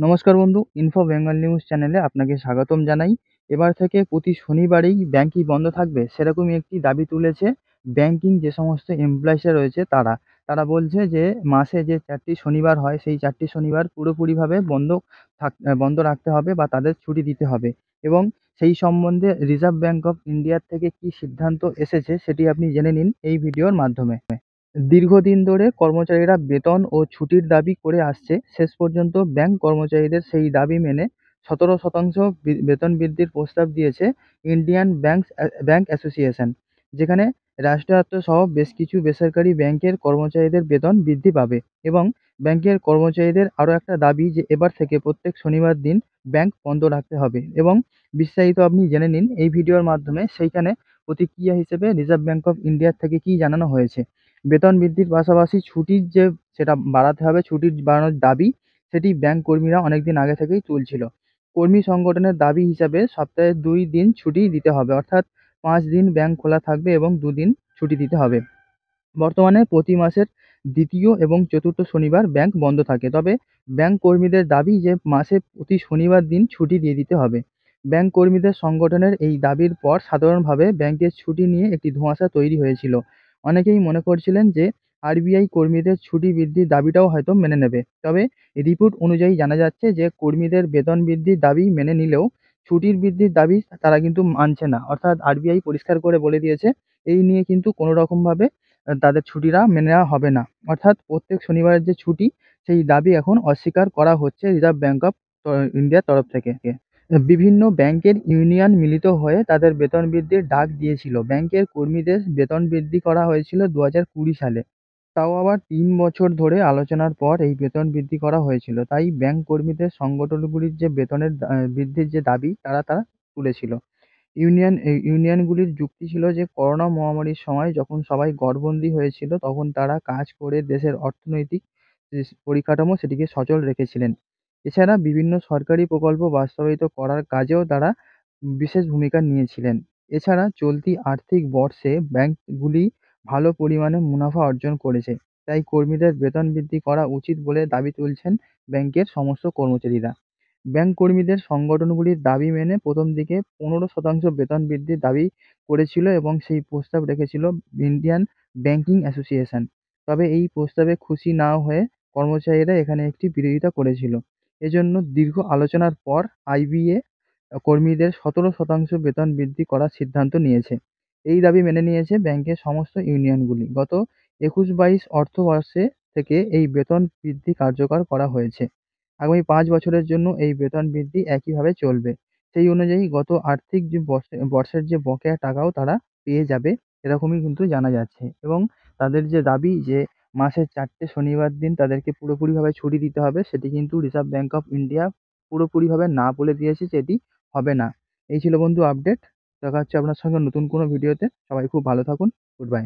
নমস্কার বন্ধু, info Bengal news চ্যানেলে আপনাকে স্বাগতম জানাই। এবার থেকে প্রতি শনিবারেই ব্যাংকই বন্ধ থাকবে সেরকমই একটি দাবি তুলেছে ব্যাংকিং যে সমস্ত এমপ্লয়িজরা রয়েছে তারা। তারা বলছে যে মাসে যে ৪ টি শনিবার হয় সেই ৪ টি শনিবার পুরোপুরিভাবে বন্ধ রাখতে হবে বা তাদের ছুটি দিতে হবে এবং সেই সম্বন্ধে রিজার্ভ ব্যাঙ্ক অফ ইন্ডিয়ার থেকে কী সিদ্ধান্ত এসেছে সেটি আপনি জেনে নিন এই ভিডিওর মাধ্যমে। দীর্ঘদিন ধরে কর্মচারীরা বেতন ও ছুটির দাবি করে আসছে। শেষ পর্যন্ত ব্যাংক কর্মচারীদের সেই দাবি মেনে ১৭% বেতন বৃদ্ধির প্রস্তাব দিয়েছে ইন্ডিয়ান ব্যাংক অ্যাসোসিয়েশন, যেখানে রাষ্ট্রায়ত্ত সহ বেশ কিছু বেসরকারি ব্যাংকের কর্মচারীদের বেতন বৃদ্ধি পাবে এবং ব্যাংকের কর্মচারীদের আরও একটা দাবি যে এবার থেকে প্রত্যেক শনিবার দিন ব্যাংক বন্ধ রাখতে হবে এবং বিস্তারিত আপনি জেনে নিন এই ভিডিওর মাধ্যমে। সেইখানে প্রতিক্রিয়া হিসেবে রিজার্ভ ব্যাংক অফ ইন্ডিয়ার থেকে কী জানানো হয়েছে। বেতন বৃদ্ধির পাশাপাশি ছুটির যে সেটা বাড়াতে হবে, ছুটির বাড়ানোর দাবি সেটি ব্যাংক কর্মীরা অনেকদিন আগে থেকেই তুলছিল। কর্মী সংগঠনের দাবি হিসাবে সপ্তাহে ২ দিন ছুটি দিতে হবে, অর্থাৎ ৫ দিন ব্যাংক খোলা থাকবে এবং ২ দিন ছুটি দিতে হবে। বর্তমানে প্রতি মাসের ২য় এবং ৪র্থ শনিবার ব্যাংক বন্ধ থাকে। তবে ব্যাংক কর্মীদের দাবি যে মাসে প্রতি শনিবার দিন ছুটি দিয়ে দিতে হবে। ব্যাংক কর্মীদের সংগঠনের এই দাবির পর সাধারণভাবে ব্যাংকের ছুটি নিয়ে একটি ধোঁয়াশা তৈরি হয়েছিল। অনেকেই মনে করছিলেন যে আরবিআই কর্মীদের ছুটি বৃদ্ধির দাবিটাও হয়তো মেনে নেবে। তবে রিপোর্ট অনুযায়ী জানা যাচ্ছে যে কর্মীদের বেতন বৃদ্ধির দাবি মেনে নিলেও ছুটির বৃদ্ধির দাবি তারা কিন্তু মানছে না। অর্থাৎ আরবিআই পরিষ্কার করে বলে দিয়েছে এই নিয়ে কিন্তু কোনো রকমভাবে তাদের ছুটিটা মেনে নেওয়া হবে না। অর্থাৎ প্রত্যেক শনিবারের যে ছুটি সেই দাবি এখন অস্বীকার করা হচ্ছে রিজার্ভ ব্যাংক অফ ইন্ডিয়ার তরফ থেকে। বিভিন্ন ব্যাংকের ইউনিয়ন মিলিত হয়ে তাদের বেতন বৃদ্ধির ডাক দিয়েছিল। ব্যাংকের কর্মীদের বেতন বৃদ্ধি করা হয়েছিল ২০২০ সালে। তাও আবার ৩ বছর ধরে আলোচনার পর এই বেতন বৃদ্ধি করা হয়েছিল। তাই ব্যাংক কর্মীদের সংগঠনগুলির যে বেতনের বৃদ্ধির যে দাবি তারা তুলেছিল। ইউনিয়নগুলির যুক্তি ছিল যে করোনা মহামারীর সময় যখন সবাই ঘরবন্দি হয়েছিল তখন তারা কাজ করে দেশের অর্থনৈতিক যে পরিকাঠামো সেটিকে সচল রেখেছিলেন। এছাড়া বিভিন্ন সরকারি প্রকল্প বাস্তবায়িত করার কাজেও তারা বিশেষ ভূমিকা নিয়েছিলেন। এছাড়া চলতি আর্থিক বর্ষে ব্যাংকগুলি ভালো পরিমাণে মুনাফা অর্জন করেছে। তাই কর্মীদের বেতন বৃদ্ধি করা উচিত বলে দাবি তুলছেন ব্যাংকের সমস্ত কর্মচারীরা। ব্যাংক কর্মীদের সংগঠনগুলির দাবি মেনে প্রথম দিকে ১৫% বেতন বৃদ্ধির দাবি করেছিল এবং সেই প্রস্তাব রেখেছিল ইন্ডিয়ান ব্যাংকিং অ্যাসোসিয়েশন। তবে এই প্রস্তাবে খুশি না হয়ে কর্মচারীরা এখানে একটি বিরোধিতা করেছিল। এজন্য দীর্ঘ আলোচনার পর আইবিএ কর্মীদের ১৭% বেতন বৃদ্ধি করার সিদ্ধান্ত নিয়েছে। এই দাবি মেনে নিয়েছে ব্যাংকের সমস্ত ইউনিয়নগুলি। গত ২১-২২ অর্থবর্ষে থেকে এই বেতন বৃদ্ধি কার্যকর করা হয়েছে। আগামী ৫ বছরের জন্য এই বেতন বৃদ্ধি একইভাবে চলবে। সেই অনুযায়ী গত আর্থিক যে বর্ষের যে বকেয়া টাকাও তারা পেয়ে যাবে, এরকমই কিন্তু জানা যাচ্ছে এবং তাদের যে দাবি যে মাসে ৪ টে শনিবার দিন তাদেরকে পুরোপুরিভাবে ছুটি দিতে হবে, সেটি কিন্তু রিজার্ভ ব্যাংক অফ ইন্ডিয়া পুরোপুরিভাবে না বলে দিয়েছে যে এটি হবে না। এই ছিল বন্ধু আপডেট। দেখা হচ্ছে আপনার সঙ্গে নতুন কোনো ভিডিওতে। সবাই খুব ভালো থাকুন। Good bye.